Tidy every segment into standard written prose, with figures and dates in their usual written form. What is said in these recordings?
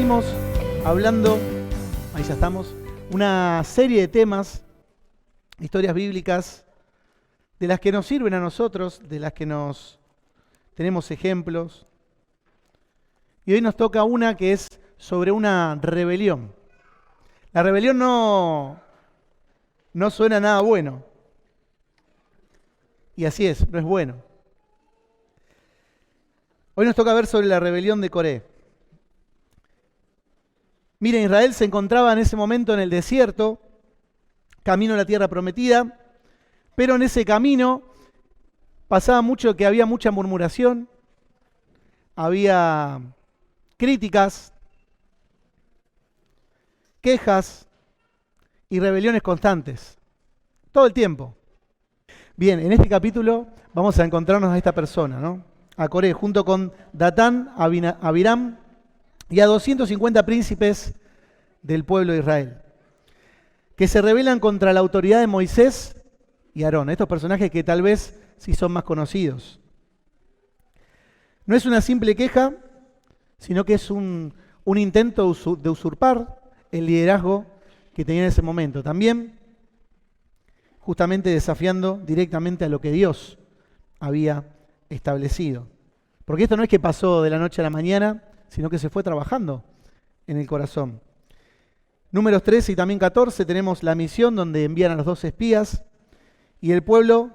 Venimos hablando, ahí ya estamos, una serie de temas, historias bíblicas, de las que nos sirven a nosotros, de las que tenemos ejemplos. Y hoy nos toca una que es sobre una rebelión. La rebelión no suena nada bueno. Y así es, no es bueno. Hoy nos toca ver sobre la rebelión de Coré. Miren, Israel se encontraba en ese momento en el desierto, camino a la tierra prometida, pero en ese camino pasaba mucho que había mucha murmuración, había críticas, quejas y rebeliones constantes, todo el tiempo. Bien, en este capítulo vamos a encontrarnos a esta persona, ¿no? A Coré, junto con Datán, Abiram y a 250 príncipes del pueblo de Israel, que se rebelan contra la autoridad de Moisés y Aarón, estos personajes que tal vez sí son más conocidos. No es una simple queja, sino que es un intento de usurpar el liderazgo que tenía en ese momento. También, justamente desafiando directamente a lo que Dios había establecido. Porque esto no es que pasó de la noche a la mañana, sino que se fue trabajando en el corazón. Números 13 y también 14 tenemos la misión donde envían a los 2 espías y el pueblo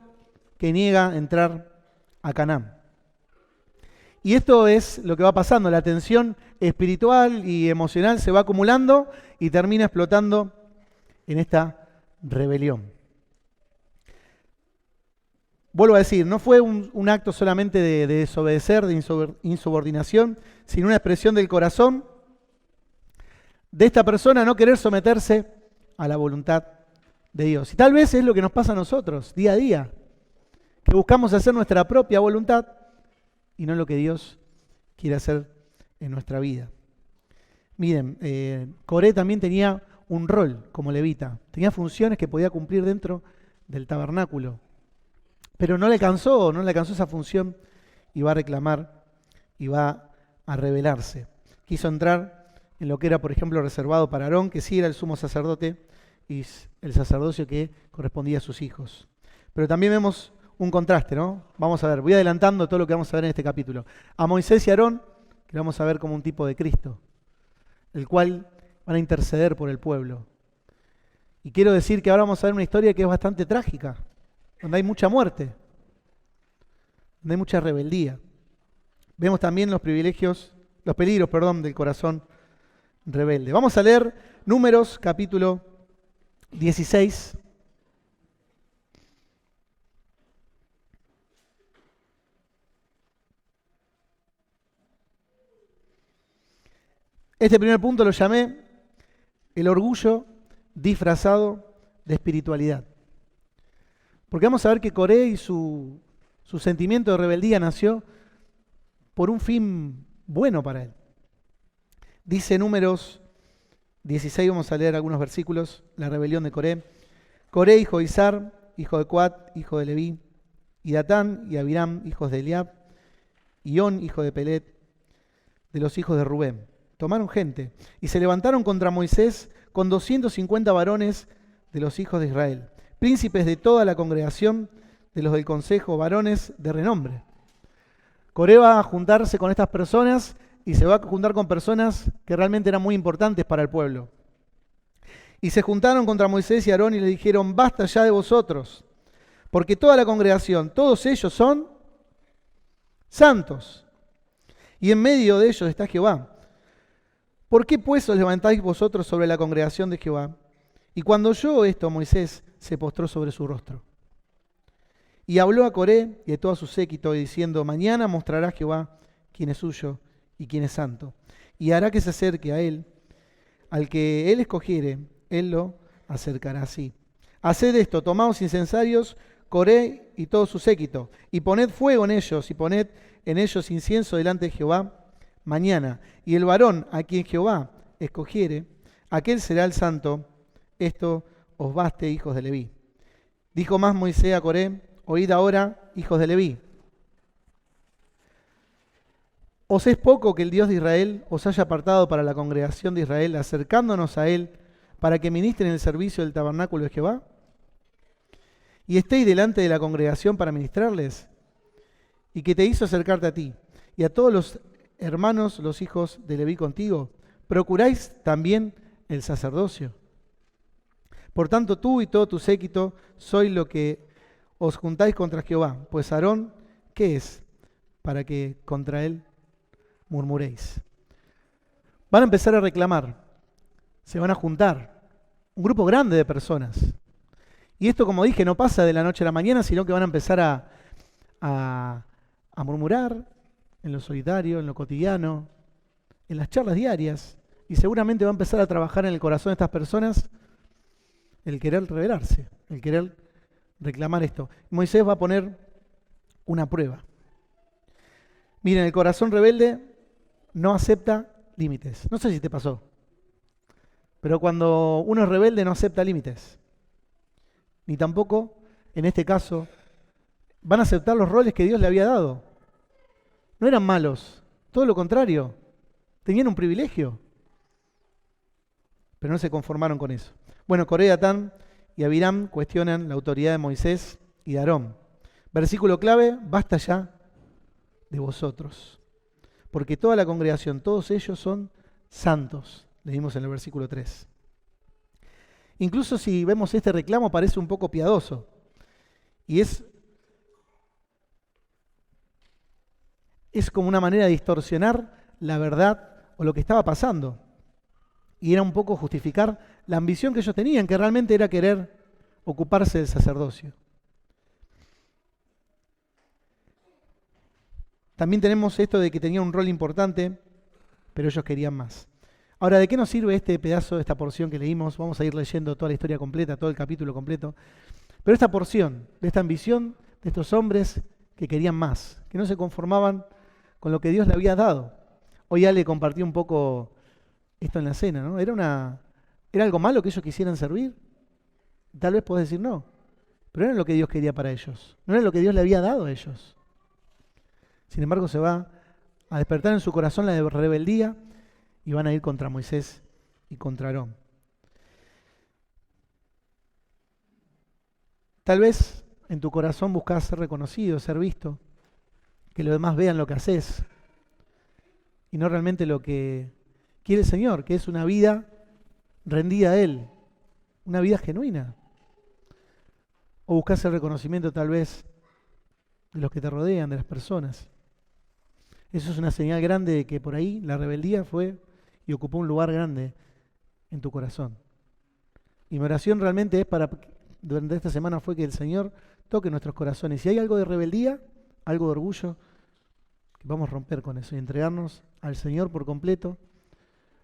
que niega entrar a Canaán. Y esto es lo que va pasando, la tensión espiritual y emocional se va acumulando y termina explotando en esta rebelión. Vuelvo a decir, no fue un acto solamente de desobedecer, de insubordinación, sino una expresión del corazón de esta persona no querer someterse a la voluntad de Dios. Y tal vez es lo que nos pasa a nosotros día a día, que buscamos hacer nuestra propia voluntad y no lo que Dios quiere hacer en nuestra vida. Miren, Coré también tenía un rol como levita, tenía funciones que podía cumplir dentro del tabernáculo. Pero no le alcanzó esa función y va a reclamar y va a rebelarse. Quiso entrar en lo que era, por ejemplo, reservado para Aarón, que sí era el sumo sacerdote y el sacerdocio que correspondía a sus hijos. Pero también vemos un contraste, ¿no? Vamos a ver, voy adelantando todo lo que vamos a ver en este capítulo. A Moisés y Aarón, que lo vamos a ver como un tipo de Cristo, el cual van a interceder por el pueblo. Y quiero decir que ahora vamos a ver una historia que es bastante trágica, donde hay mucha muerte, donde hay mucha rebeldía. Vemos también los peligros, del corazón rebelde. Vamos a leer Números capítulo 16. Este primer punto lo llamé el orgullo disfrazado de espiritualidad. Porque vamos a ver que Coré y su sentimiento de rebeldía nació por un fin bueno para él. Dice Números 16, vamos a leer algunos versículos, la rebelión de Coré. Coré, hijo de Izar, hijo de Coat, hijo de Leví, y Datán y Abiram, hijos de Eliab, y On, hijo de Pelet, de los hijos de Rubén. Tomaron gente y se levantaron contra Moisés con 250 varones de los hijos de Israel, príncipes de toda la congregación de los del consejo, varones de renombre. Coré va a juntarse con estas personas y se va a juntar con personas que realmente eran muy importantes para el pueblo. Y se juntaron contra Moisés y Aarón y le dijeron: basta ya de vosotros, porque toda la congregación, todos ellos son santos, y en medio de ellos está Jehová. ¿Por qué pues os levantáis vosotros sobre la congregación de Jehová? Y cuando oyó esto, Moisés se postró sobre su rostro. Y habló a Coré y a todo su séquito, diciendo: mañana mostrará Jehová quién es suyo y quién es santo, y hará que se acerque a él. Al que él escogiere, él lo acercará así. Haced esto: tomaos incensarios, Coré y todo su séquito, y poned fuego en ellos, y poned en ellos incienso delante de Jehová mañana. Y el varón a quien Jehová escogiere, aquel será el santo. Esto os baste, hijos de Leví. Dijo más Moisés a Coré: oíd ahora, hijos de Leví. ¿Os es poco que el Dios de Israel os haya apartado para la congregación de Israel, acercándonos a Él, para que ministren el servicio del tabernáculo de Jehová? ¿Y estéis delante de la congregación para ministrarles? ¿Y que te hizo acercarte a ti? Y a todos los hermanos, los hijos de Leví contigo, ¿procuráis también el sacerdocio? Por tanto, tú y todo tu séquito sois lo que os juntáis contra Jehová, pues Aarón, ¿qué es? Para que contra él murmuréis. Van a empezar a reclamar, se van a juntar, un grupo grande de personas. Y esto, como dije, no pasa de la noche a la mañana, sino que van a empezar a murmurar en lo solitario, en lo cotidiano, en las charlas diarias, y seguramente va a empezar a trabajar en el corazón de estas personas el querer rebelarse, el querer reclamar esto. Moisés va a poner una prueba. Miren, el corazón rebelde no acepta límites. No sé si te pasó, pero cuando uno es rebelde no acepta límites. Ni tampoco, en este caso, van a aceptar los roles que Dios le había dado. No eran malos, todo lo contrario, tenían un privilegio, pero no se conformaron con eso. Bueno, Coré, Datán y Abiram cuestionan la autoridad de Moisés y de Aarón. Versículo clave: basta ya de vosotros, porque toda la congregación, todos ellos son santos, leímos en el versículo 3. Incluso si vemos este reclamo parece un poco piadoso, y es como una manera de distorsionar la verdad o lo que estaba pasando. Y era un poco justificar la ambición que ellos tenían, que realmente era querer ocuparse del sacerdocio. También tenemos esto de que tenía un rol importante, pero ellos querían más. Ahora, ¿de qué nos sirve este pedazo, esta porción que leímos? Vamos a ir leyendo toda la historia completa, todo el capítulo completo. Pero esta porción, de esta ambición de estos hombres que querían más, que no se conformaban con lo que Dios le había dado. Hoy ya le compartí un poco esto en la cena, ¿no? ¿Era algo malo que ellos quisieran servir? Tal vez podés decir no, pero era lo que Dios quería para ellos, no era lo que Dios le había dado a ellos. Sin embargo, se va a despertar en su corazón la rebeldía y van a ir contra Moisés y contra Aarón. Tal vez en tu corazón buscas ser reconocido, ser visto, que los demás vean lo que haces y no realmente lo que quiere el Señor, que es una vida rendida a Él, una vida genuina. O buscas el reconocimiento tal vez de los que te rodean, de las personas. Eso es una señal grande de que por ahí la rebeldía fue y ocupó un lugar grande en tu corazón. Y mi oración realmente es durante esta semana fue que el Señor toque nuestros corazones. Si hay algo de rebeldía, algo de orgullo, que vamos a romper con eso y entregarnos al Señor por completo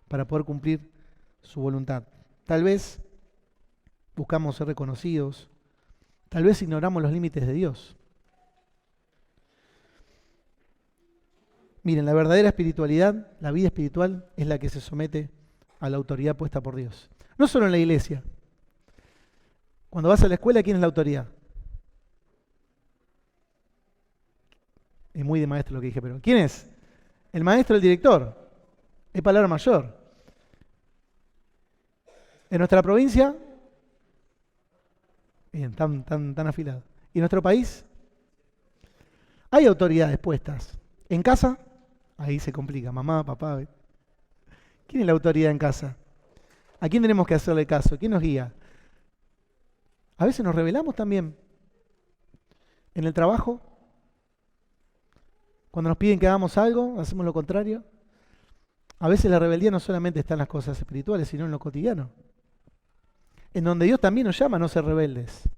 para poder cumplir su voluntad. Tal vez buscamos ser reconocidos, tal vez ignoramos los límites de Dios. Miren, la verdadera espiritualidad, la vida espiritual, es la que se somete a la autoridad puesta por Dios. No solo en la iglesia. Cuando vas a la escuela, ¿quién es la autoridad? Es muy de maestro lo que dije, pero ¿quién es? El maestro, el director. Es palabra mayor. En nuestra provincia, bien, tan afilado. ¿Y en nuestro país? Hay autoridades puestas. En casa, ahí se complica. Mamá, papá. ¿Quién es la autoridad en casa? ¿A quién tenemos que hacerle caso? ¿Quién nos guía? A veces nos rebelamos también. En el trabajo, cuando nos piden que hagamos algo, hacemos lo contrario. A veces la rebeldía no solamente está en las cosas espirituales, sino en lo cotidiano. En donde Dios también nos llama a no ser rebeldes.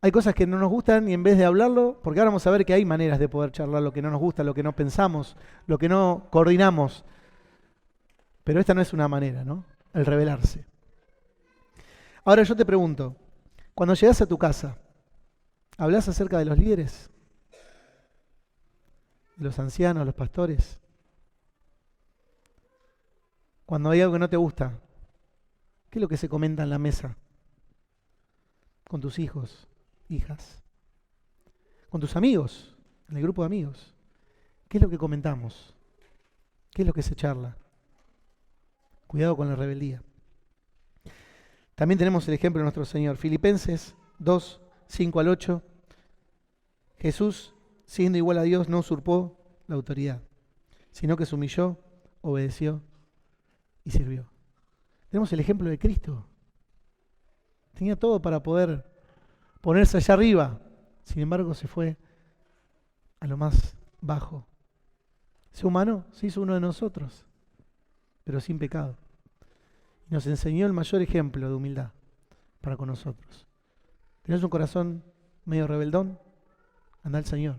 Hay cosas que no nos gustan y en vez de hablarlo, porque ahora vamos a ver que hay maneras de poder charlar lo que no nos gusta, lo que no pensamos, lo que no coordinamos. Pero esta no es una manera, ¿no? El rebelarse. Ahora yo te pregunto, cuando llegas a tu casa, ¿hablas acerca de los líderes? ¿De los ancianos, los pastores? Cuando hay algo que no te gusta, ¿qué es lo que se comenta en la mesa? Con tus hijos, hijas, con tus amigos, en el grupo de amigos. ¿Qué es lo que comentamos? ¿Qué es lo que se charla? Cuidado con la rebeldía. También tenemos el ejemplo de nuestro Señor. Filipenses 2, 5 al 8. Jesús, siendo igual a Dios, no usurpó la autoridad, sino que se humilló, obedeció y sirvió. Tenemos el ejemplo de Cristo. Tenía todo para poder ponerse allá arriba. Sin embargo, se fue a lo más bajo. Se humano, se hizo uno de nosotros, pero sin pecado. Y nos enseñó el mayor ejemplo de humildad para con nosotros. ¿Tenés un corazón medio rebeldón? Anda al Señor.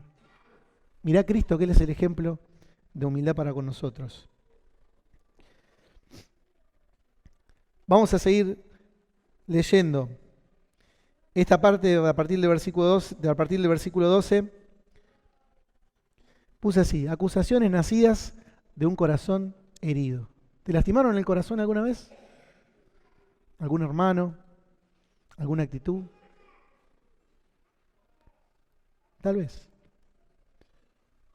Mirá a Cristo, que Él es el ejemplo de humildad para con nosotros. Vamos a seguir leyendo esta parte a partir del versículo 12. Puse así: acusaciones nacidas de un corazón herido. ¿Te lastimaron el corazón alguna vez? ¿Algún hermano? ¿Alguna actitud? Tal vez.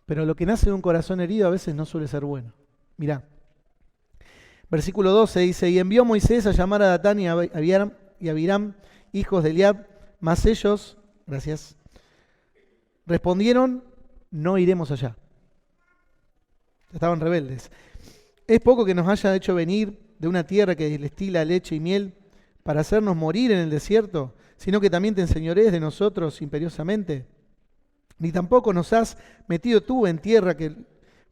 Pero lo que nace de un corazón herido a veces no suele ser bueno. Mirá. Versículo 12 dice: y envió Moisés a llamar a Datán y a Abiram, hijos de Eliab, mas ellos, respondieron: no iremos allá. Estaban rebeldes. Es poco que nos haya hecho venir de una tierra que destila leche y miel para hacernos morir en el desierto, sino que también te enseñorees de nosotros imperiosamente. Ni tampoco nos has metido tú en tierra que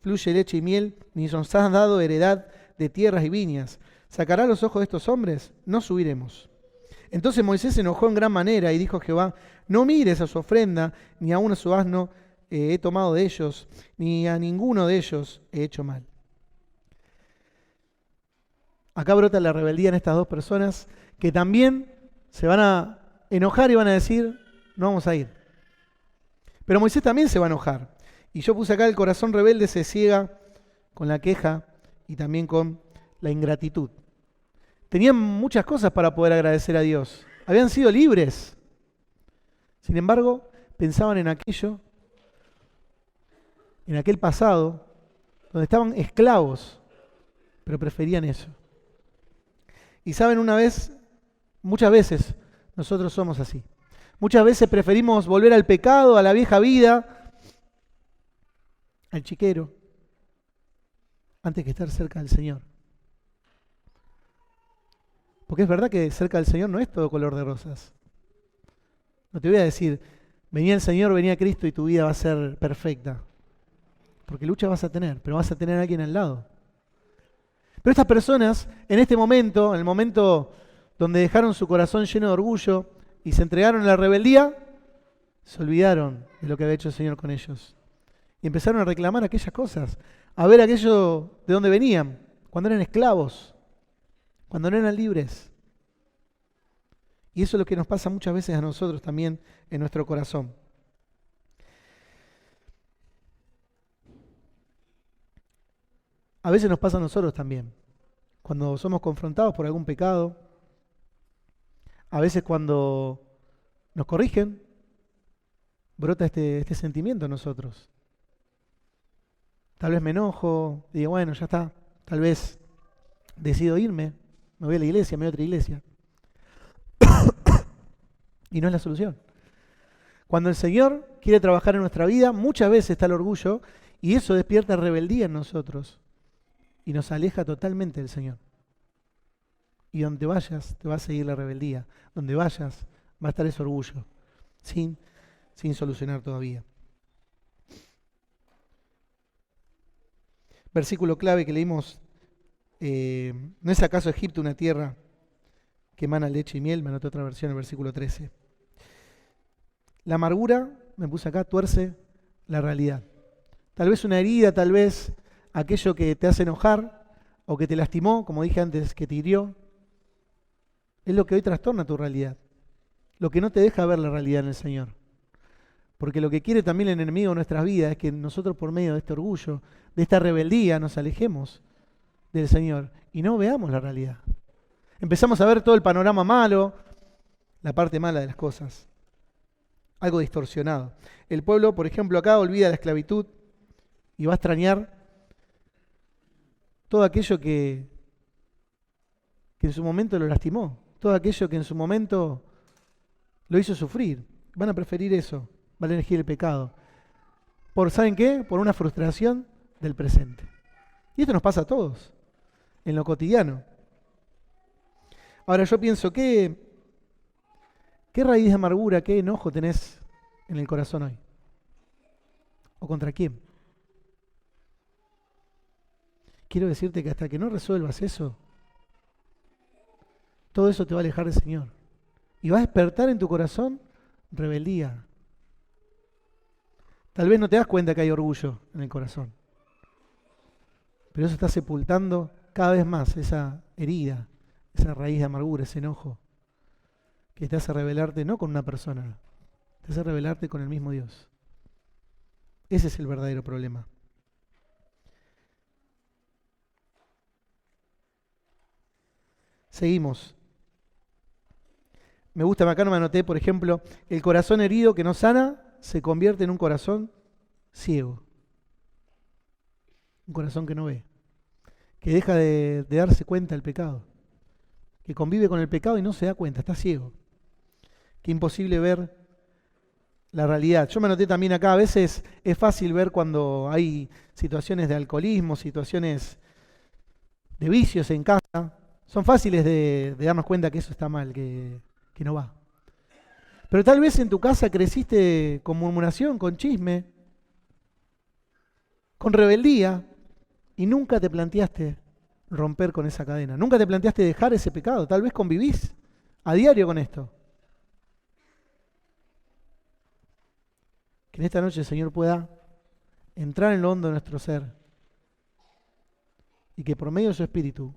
fluye leche y miel, ni nos has dado heredad de tierras y viñas. ¿Sacará los ojos de estos hombres? No subiremos. Entonces Moisés se enojó en gran manera y dijo a Jehová: no mires a su ofrenda, ni aun a su asno he tomado de ellos, ni a ninguno de ellos he hecho mal. Acá brota la rebeldía en estas dos personas que también se van a enojar y van a decir: no vamos a ir. Pero Moisés también se va a enojar. Y yo puse acá: el corazón rebelde se ciega con la queja y también con la ingratitud. Tenían muchas cosas para poder agradecer a Dios. Habían sido libres. Sin embargo, pensaban en aquello, en aquel pasado, donde estaban esclavos, pero preferían eso. Y saben, muchas veces nosotros somos así. Muchas veces preferimos volver al pecado, a la vieja vida, al chiquero, antes que estar cerca del Señor. Porque es verdad que cerca del Señor no es todo color de rosas. No te voy a decir: venía el Señor, venía Cristo y tu vida va a ser perfecta. Porque lucha vas a tener, pero vas a tener a alguien al lado. Pero estas personas, en este momento, en el momento donde dejaron su corazón lleno de orgullo y se entregaron a la rebeldía, se olvidaron de lo que había hecho el Señor con ellos. Y empezaron a reclamar aquellas cosas, a ver aquello de donde venían, cuando eran esclavos, cuando no eran libres. Y eso es lo que nos pasa muchas veces a nosotros también en nuestro corazón. A veces nos pasa a nosotros también, cuando somos confrontados por algún pecado, a veces cuando nos corrigen, brota este sentimiento en nosotros. Tal vez me enojo, digo: bueno, ya está, tal vez decido irme, me voy a la iglesia, me voy a otra iglesia. Y no es la solución. Cuando el Señor quiere trabajar en nuestra vida, muchas veces está el orgullo y eso despierta rebeldía en nosotros y nos aleja totalmente del Señor. Y donde vayas te va a seguir la rebeldía, donde vayas va a estar ese orgullo, sin solucionar todavía. Versículo clave que leímos: ¿no es acaso Egipto una tierra que emana leche y miel? Me anoté otra versión, el versículo 13. La amargura, me puse acá, tuerce la realidad. Tal vez una herida, tal vez aquello que te hace enojar o que te lastimó, como dije antes, que te hirió, es lo que hoy trastorna tu realidad. Lo que no te deja ver la realidad en el Señor. Porque lo que quiere también el enemigo en nuestras vidas es que nosotros, por medio de este orgullo, de esta rebeldía, nos alejemos del Señor y no veamos la realidad. Empezamos a ver todo el panorama malo, la parte mala de las cosas. Algo distorsionado. El pueblo, por ejemplo, acá olvida la esclavitud y va a extrañar todo aquello que en su momento lo lastimó, todo aquello que en su momento lo hizo sufrir. Van a preferir eso, van a elegir el pecado. ¿Saben qué? Por una frustración del presente. Y esto nos pasa a todos, en lo cotidiano. Ahora yo pienso, ¿qué raíz de amargura, qué enojo tenés en el corazón hoy? ¿O contra quién? Quiero decirte que hasta que no resuelvas eso, todo eso te va a alejar del Señor. Y va a despertar en tu corazón rebeldía. Tal vez no te das cuenta que hay orgullo en el corazón. Pero eso está sepultando cada vez más esa herida, esa raíz de amargura, ese enojo, que te hace rebelarte no con una persona, te hace rebelarte con el mismo Dios. Ese es el verdadero problema. Seguimos. Me gusta, acá no me anoté, por ejemplo, el corazón herido que no sana se convierte en un corazón ciego. Un corazón que no ve, que deja de darse cuenta del pecado, que convive con el pecado y no se da cuenta, está ciego. Que imposible ver la realidad. Yo me anoté también acá, a veces es fácil ver cuando hay situaciones de alcoholismo, situaciones de vicios en casa. Son fáciles de darnos cuenta que eso está mal, que no va. Pero tal vez en tu casa creciste con murmuración, con chisme, con rebeldía, y nunca te planteaste romper con esa cadena. Nunca te planteaste dejar ese pecado. Tal vez convivís a diario con esto. Que en esta noche el Señor pueda entrar en lo hondo de nuestro ser y que por medio de su Espíritu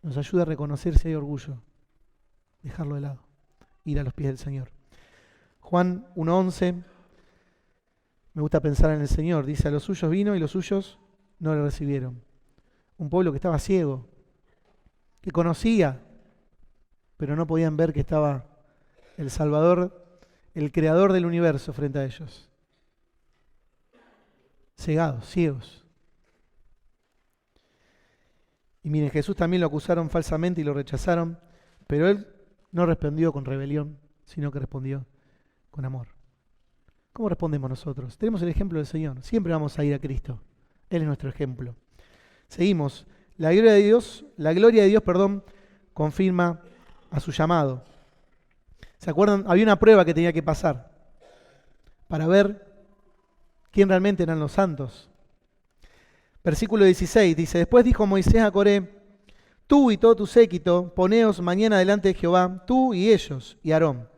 nos ayude a reconocer si hay orgullo, dejarlo de lado, ir a los pies del Señor. Juan 1:11, me gusta pensar en el Señor, dice: a los suyos vino y los suyos no le recibieron. Un pueblo que estaba ciego, que conocía, pero no podían ver que estaba el Salvador, el Creador del universo frente a ellos. Cegados, ciegos. Y miren, Jesús también lo acusaron falsamente y lo rechazaron, pero Él no respondió con rebelión, sino que respondió con amor. ¿Cómo respondemos nosotros? Tenemos el ejemplo del Señor. Siempre vamos a ir a Cristo. Él es nuestro ejemplo. Seguimos. La gloria de Dios, confirma a su llamado. ¿Se acuerdan? Había una prueba que tenía que pasar para ver quién realmente eran los santos. Versículo 16 dice: después dijo Moisés a Coré: tú y todo tu séquito, poneos mañana delante de Jehová, tú y ellos, y Aarón.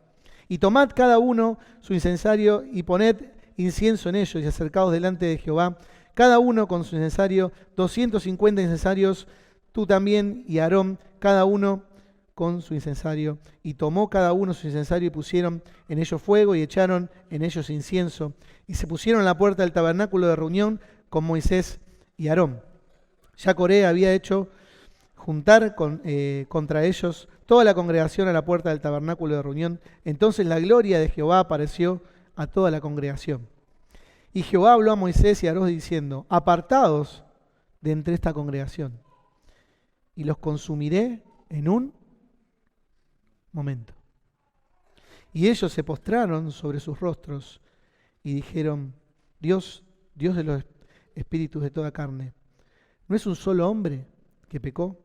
Y tomad cada uno su incensario y poned incienso en ellos y acercaos delante de Jehová, cada uno con su incensario, 250 incensarios, tú también y Aarón, cada uno con su incensario. Y tomó cada uno su incensario y pusieron en ellos fuego y echaron en ellos incienso. Y se pusieron a la puerta del tabernáculo de reunión con Moisés y Aarón. Ya Coré había hecho juntar contra ellos toda la congregación a la puerta del tabernáculo de reunión. Entonces la gloria de Jehová apareció a toda la congregación. Y Jehová habló a Moisés y a Aarón diciendo: apartaos de entre esta congregación, y los consumiré en un momento. Y ellos se postraron sobre sus rostros y dijeron: Dios de los espíritus de toda carne, ¿no es un solo hombre que pecó?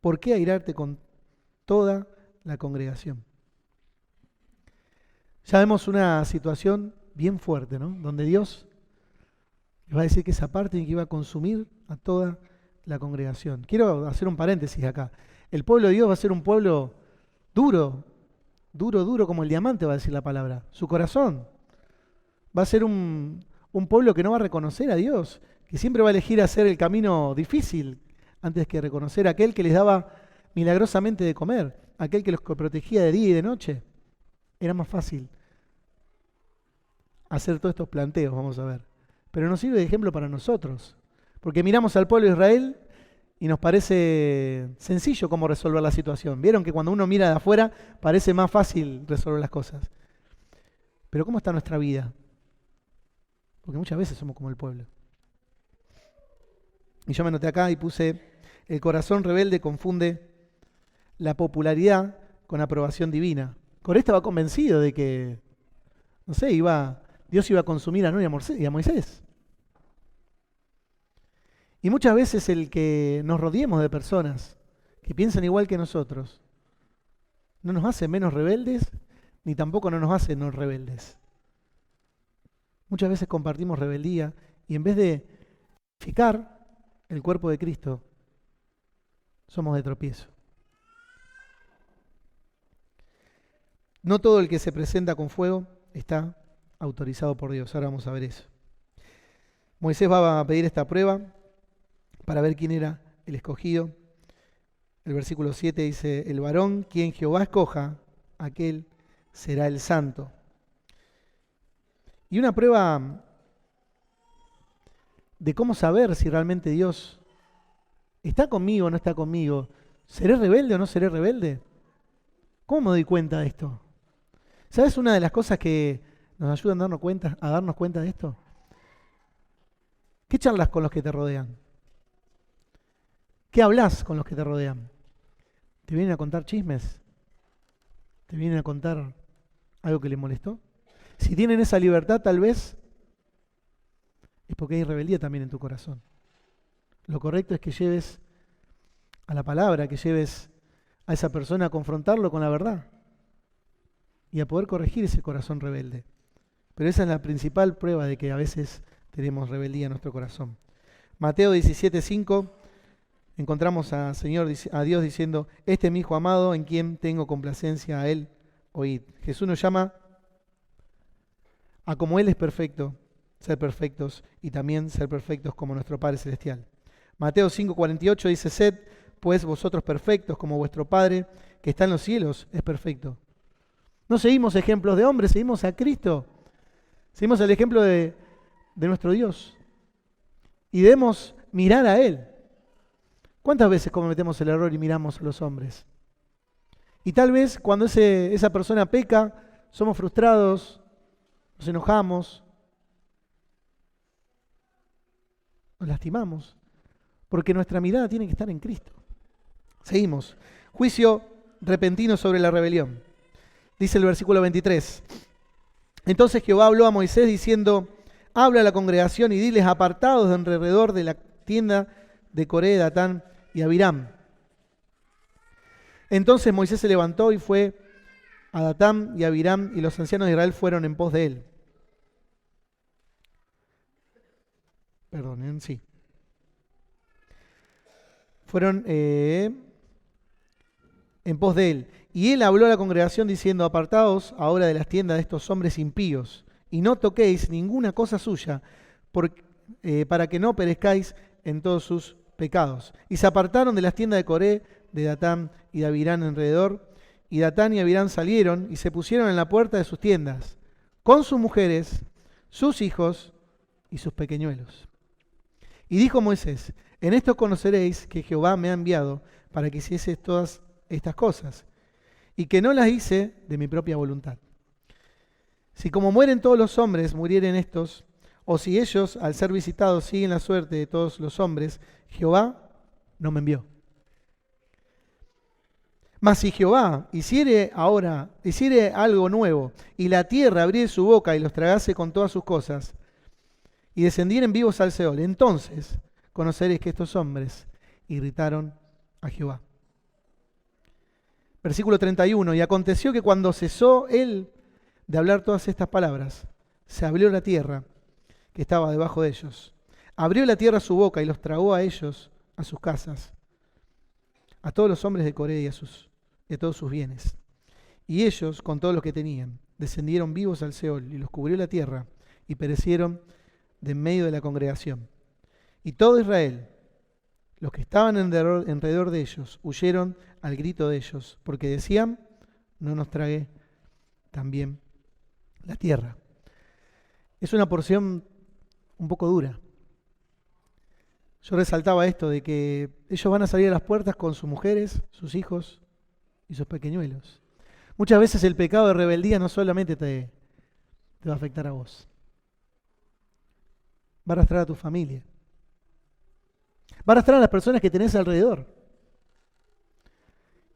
¿Por qué airarte con toda la congregación? Ya vemos una situación bien fuerte, ¿no? Donde Dios les va a decir que esa parte y que iba a consumir a toda la congregación. Quiero hacer un paréntesis acá. El pueblo de Dios va a ser un pueblo duro como el diamante, va a decir la palabra. Su corazón va a ser un pueblo que no va a reconocer a Dios, que siempre va a elegir hacer el camino difícil antes que reconocer a aquel que les daba milagrosamente de comer, aquel que los protegía de día y de noche. Era más fácil hacer todos estos planteos, vamos a ver. Pero nos sirve de ejemplo para nosotros, porque miramos al pueblo de Israel y nos parece sencillo cómo resolver la situación. Vieron que cuando uno mira de afuera parece más fácil resolver las cosas. Pero ¿cómo está nuestra vida? Porque muchas veces somos como el pueblo. Y yo me anoté acá y puse, el corazón rebelde confunde la popularidad con aprobación divina. Coré estaba convencido de que, no sé, Dios iba a consumir a Noé y a Moisés. Y muchas veces el que nos rodeemos de personas que piensan igual que nosotros no nos hace menos rebeldes, ni tampoco no nos hace no rebeldes. Muchas veces compartimos rebeldía y en vez de edificar el cuerpo de Cristo, somos de tropiezo. No todo el que se presenta con fuego está autorizado por Dios. Ahora vamos a ver eso. Moisés va a pedir esta prueba para ver quién era el escogido. El versículo 7 dice, el varón quien Jehová escoja, aquel será el santo. Y una prueba de cómo saber si realmente Dios está conmigo o no está conmigo. ¿Seré rebelde o no seré rebelde? ¿Cómo me doy cuenta de esto? ¿Sabes una de las cosas que nos ayudan a darnos cuenta de esto? ¿Qué charlas con los que te rodean? ¿Qué hablas con los que te rodean? ¿Te vienen a contar chismes? ¿Te vienen a contar algo que les molestó? Si tienen esa libertad, tal vez es porque hay rebeldía también en tu corazón. Lo correcto es que lleves a la palabra, que lleves a esa persona a confrontarlo con la verdad y a poder corregir ese corazón rebelde. Pero esa es la principal prueba de que a veces tenemos rebeldía en nuestro corazón. Mateo 17:5 encontramos a Dios diciendo, este es mi hijo amado en quien tengo complacencia, a él oíd. Jesús nos llama a como Él es perfecto, ser perfectos y también ser perfectos como nuestro Padre Celestial. Mateo 5:48 dice, sed pues vosotros perfectos como vuestro Padre que está en los cielos es perfecto. No seguimos ejemplos de hombres, seguimos a Cristo. Seguimos el ejemplo de nuestro Dios. Y debemos mirar a Él. ¿Cuántas veces cometemos el error y miramos a los hombres? Y tal vez cuando esa persona peca, somos frustrados, nos enojamos, nos lastimamos, porque nuestra mirada tiene que estar en Cristo. Seguimos. Juicio repentino sobre la rebelión. Dice el versículo 23. Entonces Jehová habló a Moisés diciendo, habla a la congregación y diles apartados de alrededor de la tienda de Coré, Datán y Abiram. Entonces Moisés se levantó y fue a Datán y Abiram y los ancianos de Israel fueron en pos de él. Perdonen, sí. Fueron en pos de él. Y él habló a la congregación diciendo, apartaos ahora de las tiendas de estos hombres impíos y no toquéis ninguna cosa suya para que no perezcáis en todos sus pecados. Y se apartaron de las tiendas de Coré, de Datán y de Abirán alrededor, y Datán y Abirán salieron y se pusieron en la puerta de sus tiendas, con sus mujeres, sus hijos y sus pequeñuelos. Y dijo Moisés, en esto conoceréis que Jehová me ha enviado para que hiciese todas estas cosas, y que no las hice de mi propia voluntad. Si como mueren todos los hombres, murieren estos, o si ellos, al ser visitados, siguen la suerte de todos los hombres, Jehová no me envió. Mas si Jehová hiciere algo nuevo, y la tierra abriere su boca y los tragase con todas sus cosas, y descendieren vivos al Seol, entonces conoceréis que estos hombres irritaron a Jehová. Versículo 31, y aconteció que cuando cesó él de hablar todas estas palabras, se abrió la tierra que estaba debajo de ellos. Abrió la tierra su boca y los tragó a ellos, a sus casas, a todos los hombres de Coré y a todos sus bienes. Y ellos, con todos los que tenían, descendieron vivos al Seol y los cubrió la tierra y perecieron de en medio de la congregación. Y todo Israel, los que estaban alrededor de ellos, huyeron al grito de ellos, porque decían, no nos trague también la tierra. Es una porción un poco dura. Yo resaltaba esto de que ellos van a salir a las puertas con sus mujeres, sus hijos y sus pequeñuelos. Muchas veces el pecado de rebeldía no solamente te va a afectar a vos, va a arrastrar a tu familia, Va a arrastrar a las personas que tenés alrededor.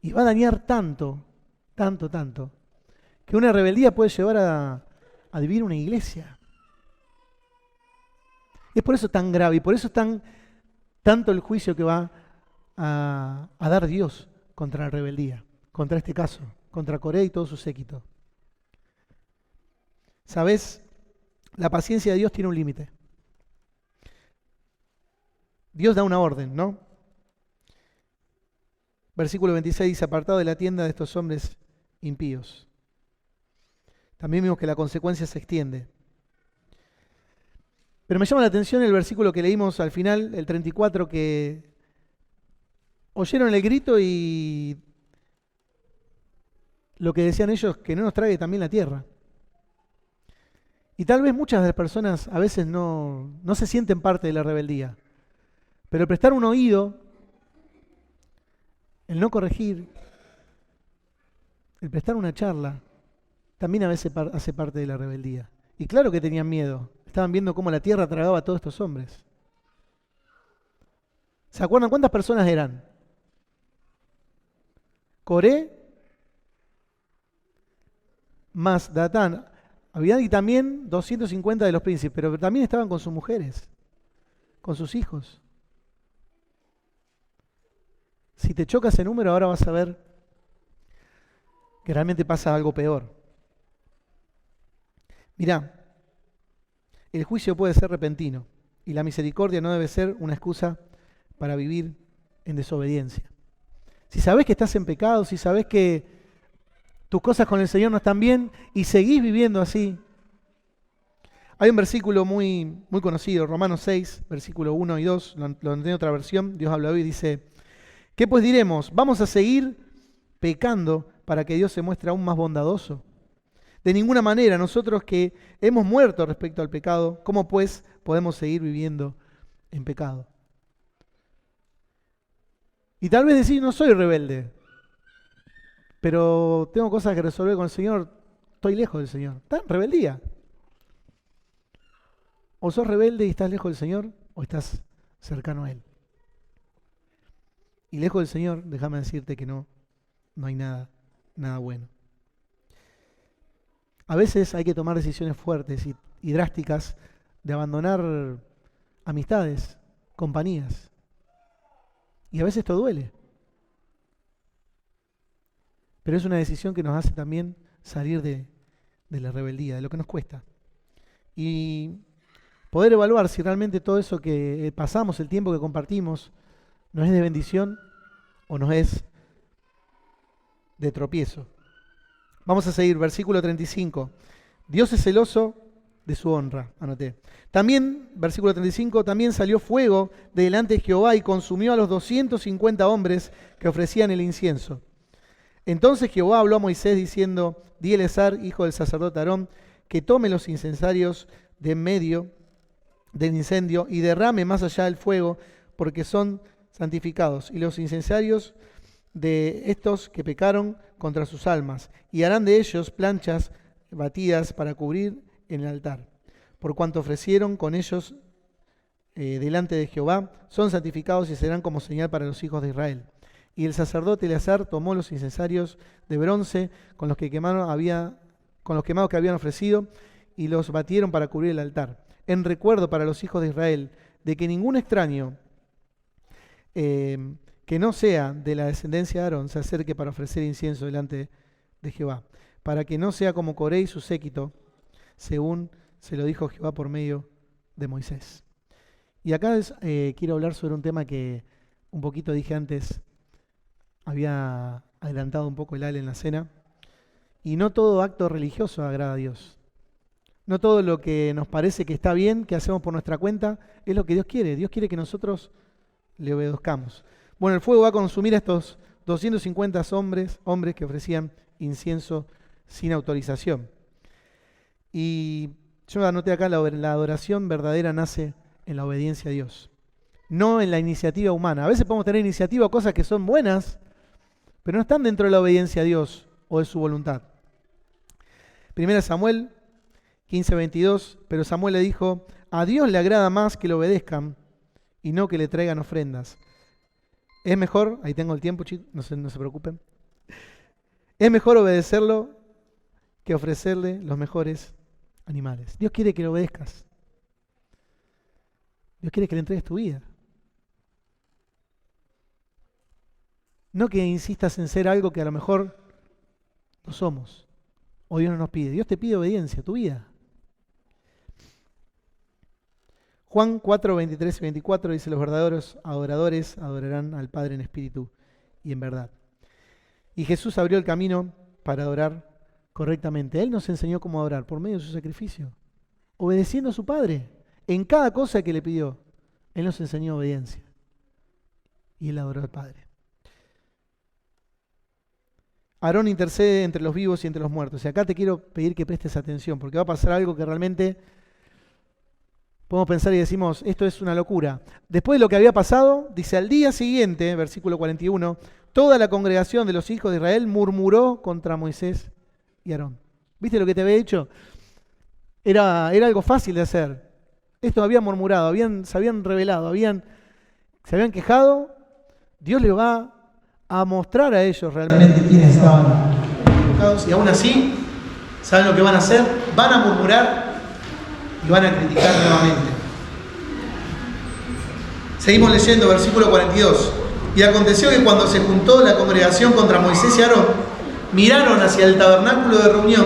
Y va a dañar tanto, que una rebeldía puede llevar a dividir una iglesia. Es por eso tan grave y por eso es tanto el juicio que va a dar Dios contra la rebeldía, contra este caso, contra Coré y todo su séquito. ¿Sabés? La paciencia de Dios tiene un límite. Dios da una orden, ¿no? Versículo 26 dice, apartado de la tienda de estos hombres impíos. También vimos que la consecuencia se extiende. Pero me llama la atención el versículo que leímos al final, el 34, que oyeron el grito y lo que decían ellos, que no nos trague también la tierra. Y tal vez muchas de las personas a veces no se sienten parte de la rebeldía. Pero el prestar un oído, el no corregir, el prestar una charla, también a veces hace parte de la rebeldía. Y claro que tenían miedo. Estaban viendo cómo la tierra tragaba a todos estos hombres. ¿Se acuerdan cuántas personas eran? Coré, más Datán, Abián y también 250 de los príncipes, pero también estaban con sus mujeres, con sus hijos. Si te choca ese número, ahora vas a ver que realmente pasa algo peor. Mirá, el juicio puede ser repentino y la misericordia no debe ser una excusa para vivir en desobediencia. Si sabés que estás en pecado, si sabés que tus cosas con el Señor no están bien y seguís viviendo así. Hay un versículo muy conocido, Romanos 6, versículo 1 y 2, lo entendió en otra versión, Dios habla hoy y dice, ¿qué pues diremos? ¿Vamos a seguir pecando para que Dios se muestre aún más bondadoso? De ninguna manera, nosotros que hemos muerto respecto al pecado, ¿cómo pues podemos seguir viviendo en pecado? Y tal vez decís, no soy rebelde, pero tengo cosas que resolver con el Señor, estoy lejos del Señor. ¿Está en rebeldía? O sos rebelde y estás lejos del Señor, o estás cercano a Él. Y lejos del Señor, déjame decirte que no hay nada bueno. A veces hay que tomar decisiones fuertes y drásticas de abandonar amistades, compañías. Y a veces esto duele. Pero es una decisión que nos hace también salir de la rebeldía, de lo que nos cuesta. Y poder evaluar si realmente todo eso que pasamos, el tiempo que compartimos, nos es de bendición o nos es de tropiezo. Vamos a seguir, versículo 35. Dios es celoso de su honra, anoté. También, versículo 35, también salió fuego de delante de Jehová y consumió a los 250 hombres que ofrecían el incienso. Entonces Jehová habló a Moisés diciendo, di a Eleazar, hijo del sacerdote Aarón, que tome los incensarios de en medio del incendio y derrame más allá del fuego, porque son santificados. Y los incensarios de estos que pecaron contra sus almas, y harán de ellos planchas batidas para cubrir en el altar. Por cuanto ofrecieron con ellos delante de Jehová, son santificados y serán como señal para los hijos de Israel. Y el sacerdote Eleazar tomó los incensarios de bronce con los quemados que habían ofrecido y los batieron para cubrir el altar, en recuerdo para los hijos de Israel de que ningún extraño que no sea de la descendencia de Aarón se acerque para ofrecer incienso delante de Jehová, para que no sea como Coré y su séquito, según se lo dijo Jehová por medio de Moisés. Y acá quiero hablar sobre un tema que un poquito dije antes, había adelantado un poco el Ale en la cena, y no todo acto religioso agrada a Dios. No todo lo que nos parece que está bien, que hacemos por nuestra cuenta, es lo que Dios quiere. Dios quiere que nosotros le obedezcamos. Bueno, el fuego va a consumir a estos 250 hombres que ofrecían incienso sin autorización. Y yo anoté acá, la adoración verdadera nace en la obediencia a Dios, no en la iniciativa humana. A veces podemos tener iniciativa, cosas que son buenas, pero no están dentro de la obediencia a Dios o de su voluntad. 1 Samuel 15:22, pero Samuel le dijo, a Dios le agrada más que le obedezcan y no que le traigan ofrendas. Es mejor, ahí tengo el tiempo, chicos, no se preocupen. Es mejor obedecerlo que ofrecerle los mejores animales. Dios quiere que le obedezcas. Dios quiere que le entregues tu vida. No que insistas en ser algo que a lo mejor no somos. O Dios no nos pide. Dios te pide obediencia, tu vida. Juan 4, 23 y 24 dice: los verdaderos adoradores adorarán al Padre en espíritu y en verdad. Y Jesús abrió el camino para adorar correctamente. Él nos enseñó cómo adorar por medio de su sacrificio, obedeciendo a su Padre. En cada cosa que le pidió, Él nos enseñó obediencia. Y Él adoró al Padre. Aarón intercede entre los vivos y entre los muertos. Y acá te quiero pedir que prestes atención, porque va a pasar algo que realmente podemos pensar y decimos, esto es una locura. Después de lo que había pasado, dice, al día siguiente, versículo 41, toda la congregación de los hijos de Israel murmuró contra Moisés y Aarón. ¿Viste lo que te había dicho? Era algo fácil de hacer. Estos habían murmurado, se habían rebelado, se habían quejado. Dios les va a mostrar a ellos realmente quiénes estaban equivocados. Y aún así, ¿saben lo que van a hacer? Van a murmurar y van a criticar nuevamente. Seguimos leyendo, versículo 42. Y aconteció que cuando se juntó la congregación contra Moisés y Aarón, miraron hacia el tabernáculo de reunión,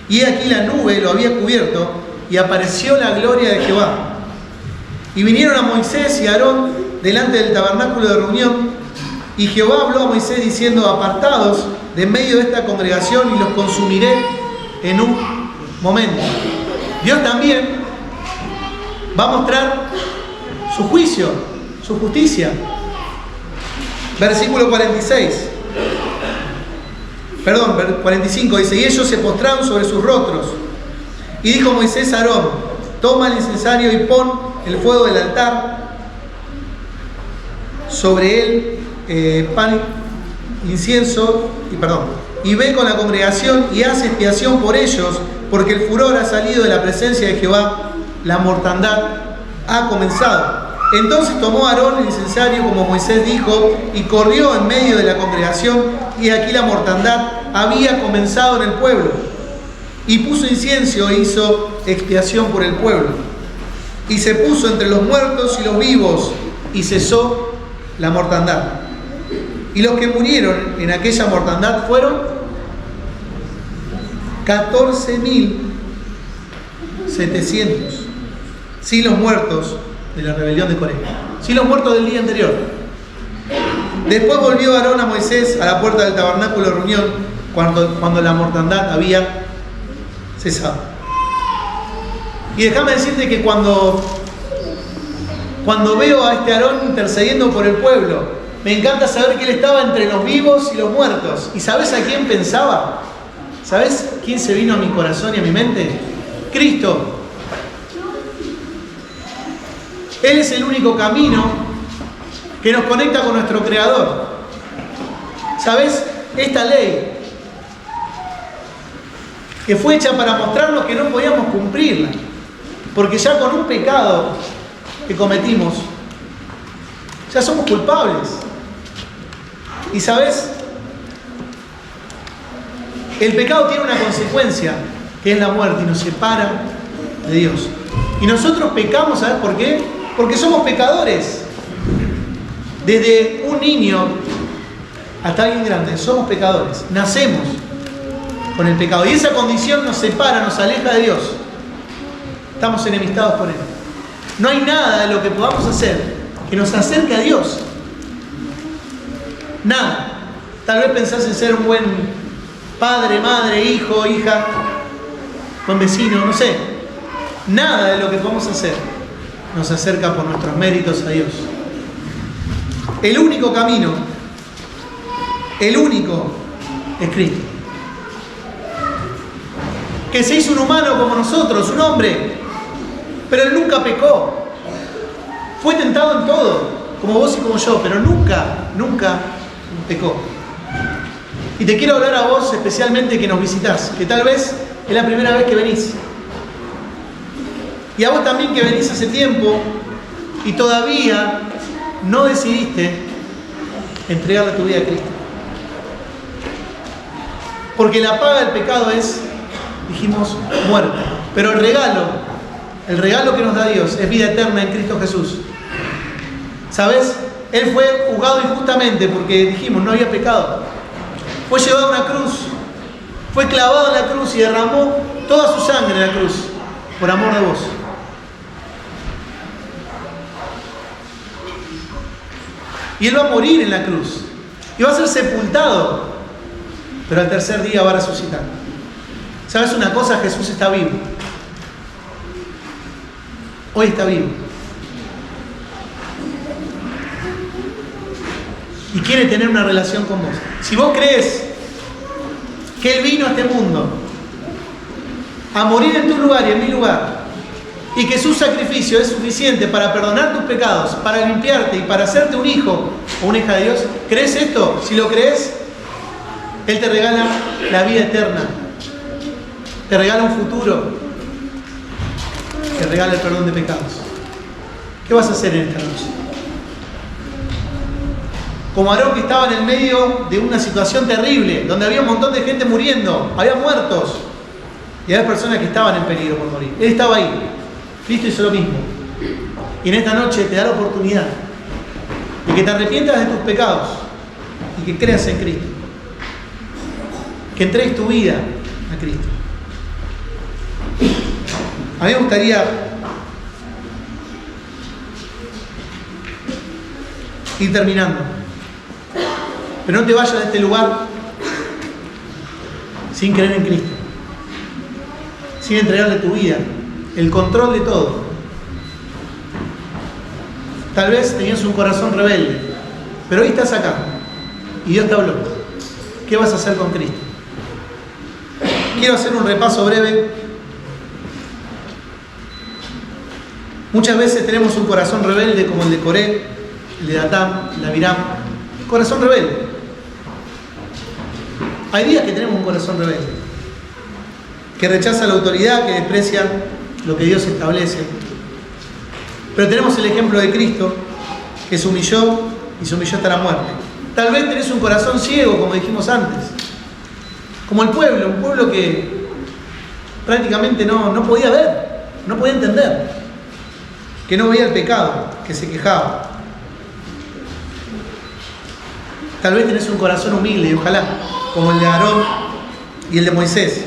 y aquí la nube lo había cubierto, y apareció la gloria de Jehová. Y vinieron a Moisés y a Aarón delante del tabernáculo de reunión, y Jehová habló a Moisés diciendo: apartados de en medio de esta congregación y los consumiré en un momento. Dios también va a mostrar su juicio, su justicia. Versículo 45 dice: y ellos se postraron sobre sus rostros. Y dijo Moisés a Aarón: toma el incensario y pon el fuego del altar sobre él, pan, incienso, y ve con la congregación y haz expiación por ellos, porque el furor ha salido de la presencia de Jehová, la mortandad ha comenzado. Entonces tomó Aarón el incensario como Moisés dijo, y corrió en medio de la congregación, y aquí la mortandad había comenzado en el pueblo. Y puso incienso e hizo expiación por el pueblo. Y se puso entre los muertos y los vivos, y cesó la mortandad. Y los que murieron en aquella mortandad fueron 14.700, sin los muertos de la rebelión de Coré, sin los muertos del día anterior. Después volvió Aarón a Moisés a la puerta del tabernáculo de reunión cuando la mortandad había cesado. Y déjame decirte que cuando veo a este Aarón intercediendo por el pueblo, me encanta saber que él estaba entre los vivos y los muertos. ¿Y sabes a quién pensaba? ¿Sabes quién se vino a mi corazón y a mi mente? Cristo. Él es el único camino que nos conecta con nuestro Creador. ¿Sabes? Esta ley que fue hecha para mostrarnos que no podíamos cumplirla, porque ya con un pecado que cometimos, ya somos culpables. Y ¿sabes? El pecado tiene una consecuencia, que es la muerte, y nos separa de Dios. Y nosotros pecamos, ¿sabes por qué? Porque somos pecadores. Desde un niño hasta alguien grande, somos pecadores. Nacemos con el pecado. Y esa condición nos separa, nos aleja de Dios. Estamos enemistados con Él. No hay nada de lo que podamos hacer que nos acerque a Dios. Nada. Tal vez pensás en ser un buen padre, madre, hijo, hija, buen vecino, no sé. Nada de lo que podamos hacer nos acerca por nuestros méritos a Dios. El único camino, el único, es Cristo. Que se hizo un humano como nosotros, un hombre, pero Él nunca pecó. Fue tentado en todo, como vos y como yo, pero nunca pecó. Y te quiero hablar a vos especialmente que nos visitás, que tal vez es la primera vez que venís. Y a vos también que venís hace tiempo, y todavía no decidiste entregarle tu vida a Cristo. Porque la paga del pecado es, dijimos, muerte. Pero el regalo que nos da Dios es vida eterna en Cristo Jesús. ¿Sabes? Él fue juzgado injustamente porque dijimos, no había pecado. Fue llevado a una cruz, fue clavado en la cruz y derramó toda su sangre en la cruz por amor de vos. Y Él va a morir en la cruz y va a ser sepultado, pero al tercer día va a resucitar. ¿Sabes una cosa? Jesús está vivo. Hoy está vivo. Y quiere tener una relación con vos. Si vos crees que Él vino a este mundo a morir en tu lugar y en mi lugar, y que su sacrificio es suficiente para perdonar tus pecados, para limpiarte y para hacerte un hijo o una hija de Dios, ¿crees esto? Si lo crees, Él te regala la vida eterna, te regala un futuro, te regala el perdón de pecados. ¿Qué vas a hacer en esta noche? Como Aarón, que estaba en el medio de una situación terrible, donde había un montón de gente muriendo, había muertos, y había personas que estaban en peligro por morir. Él estaba ahí. Cristo hizo lo mismo. Y en esta noche te da la oportunidad de que te arrepientas de tus pecados y que creas en Cristo. Que entregues tu vida a Cristo. A mí me gustaría ir terminando. Pero no te vayas de este lugar sin creer en Cristo, sin entregarle tu vida, el control de todo. Tal vez tenías un corazón rebelde, pero hoy estás acá y Dios te habló. ¿Qué vas a hacer con Cristo? Quiero hacer un repaso breve. Muchas veces tenemos un corazón rebelde como el de Coré, el de Datán, el de Abiram. Corazón rebelde. Hay días que tenemos un corazón rebelde, que rechaza la autoridad, que desprecia lo que Dios establece. Pero tenemos el ejemplo de Cristo, que se humilló y se humilló hasta la muerte. Tal vez tenés un corazón ciego, como dijimos antes, como el pueblo, un pueblo que prácticamente no podía ver, no podía entender, que no veía el pecado, que se quejaba. Tal vez tenés un corazón humilde, y ojalá, como el de Aarón y el de Moisés,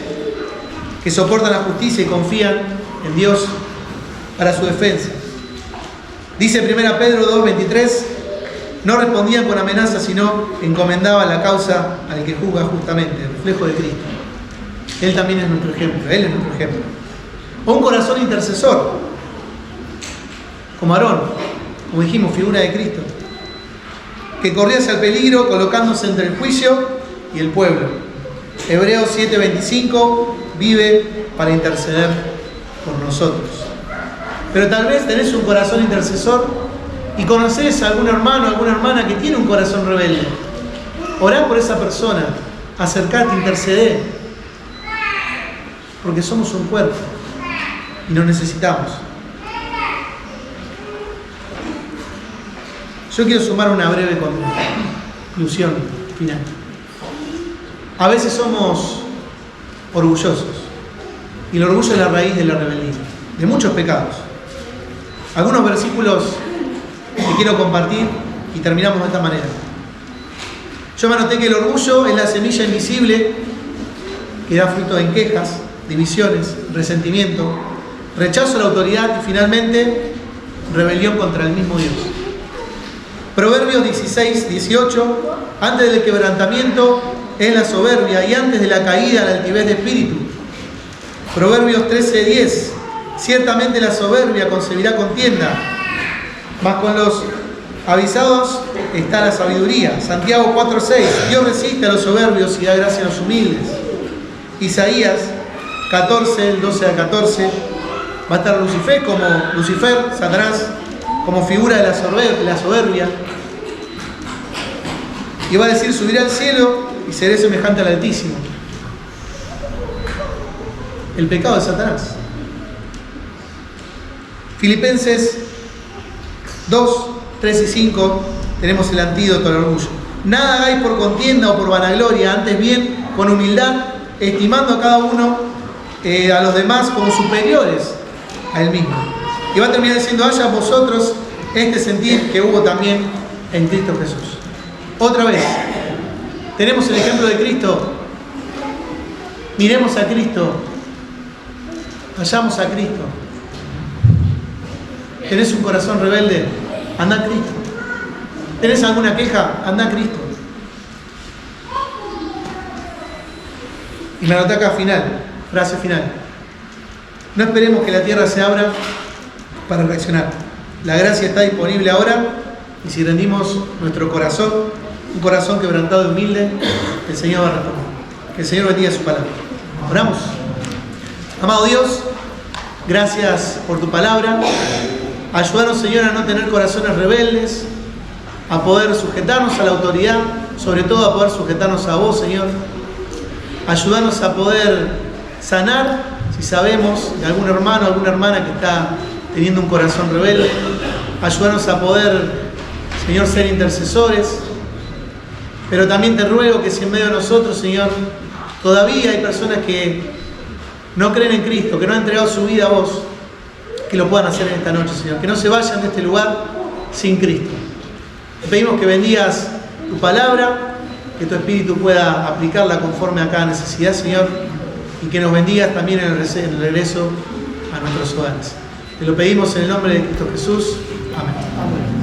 que soportan la justicia y confían en Dios para su defensa. Dice 1 Pedro 2:23, no respondían con amenazas, sino encomendaban la causa al que juzga justamente, el reflejo de Cristo. Él también es nuestro ejemplo, Él es nuestro ejemplo. O un corazón intercesor, como Aarón, como dijimos, figura de Cristo, que corría hacia el peligro colocándose entre el juicio y el pueblo. Hebreos 7:25, vive para interceder por nosotros. Pero tal vez tenés un corazón intercesor y conocés a algún hermano, alguna hermana que tiene un corazón rebelde. Orá por esa persona, acercate, intercedé, porque somos un cuerpo y nos necesitamos. Yo quiero sumar una breve conclusión final. A veces somos orgullosos y el orgullo es la raíz de la rebeldía, de muchos pecados. Algunos versículos que quiero compartir y terminamos de esta manera. Yo me anoté que el orgullo es la semilla invisible que da fruto en quejas, divisiones, resentimiento, rechazo a la autoridad y finalmente rebelión contra el mismo Dios. Proverbios 16:18, antes del quebrantamiento es la soberbia y antes de la caída la altivez de espíritu. Proverbios 13:10, ciertamente la soberbia concebirá contienda, mas con los avisados está la sabiduría. Santiago 4:6, Dios resiste a los soberbios y da gracia a los humildes. Isaías 14, 12 a 14, va a estar Lucifer, Satanás, como figura de la soberbia. Y va a decir, subiré al cielo y seré semejante al Altísimo. El pecado de Satanás. Filipenses 2, 3 y 5 tenemos el antídoto al orgullo. Nada hagáis por contienda o por vanagloria, antes bien con humildad, estimando a cada uno a los demás como superiores a él mismo. Y va a terminar diciendo: haya vosotros este sentir que hubo también en Cristo Jesús. Otra vez, tenemos el ejemplo de Cristo. Miremos a Cristo. Vayamos a Cristo. ¿Tenés un corazón rebelde? Anda a Cristo. ¿Tenés alguna queja? Anda a Cristo. Y me anoté acá final, frase final. No esperemos que la tierra se abra para reaccionar. La gracia está disponible ahora, y si rendimos nuestro corazón, un corazón quebrantado y humilde, el Señor va a responder. Que el Señor bendiga su palabra. Oramos. Amado Dios, gracias por tu palabra. Ayúdanos, Señor, a no tener corazones rebeldes, a poder sujetarnos a la autoridad, sobre todo a poder sujetarnos a vos, Señor. Ayúdanos a poder sanar, si sabemos de algún hermano o alguna hermana que está teniendo un corazón rebelde. Ayúdanos a poder, Señor, ser intercesores. Pero también te ruego que si en medio de nosotros, Señor, todavía hay personas que no creen en Cristo, que no han entregado su vida a vos, que lo puedan hacer en esta noche, Señor. Que no se vayan de este lugar sin Cristo. Te pedimos que bendigas tu palabra, que tu Espíritu pueda aplicarla conforme a cada necesidad, Señor, y que nos bendigas también en el regreso a nuestros hogares. Te lo pedimos en el nombre de Cristo Jesús. Amén. Amén.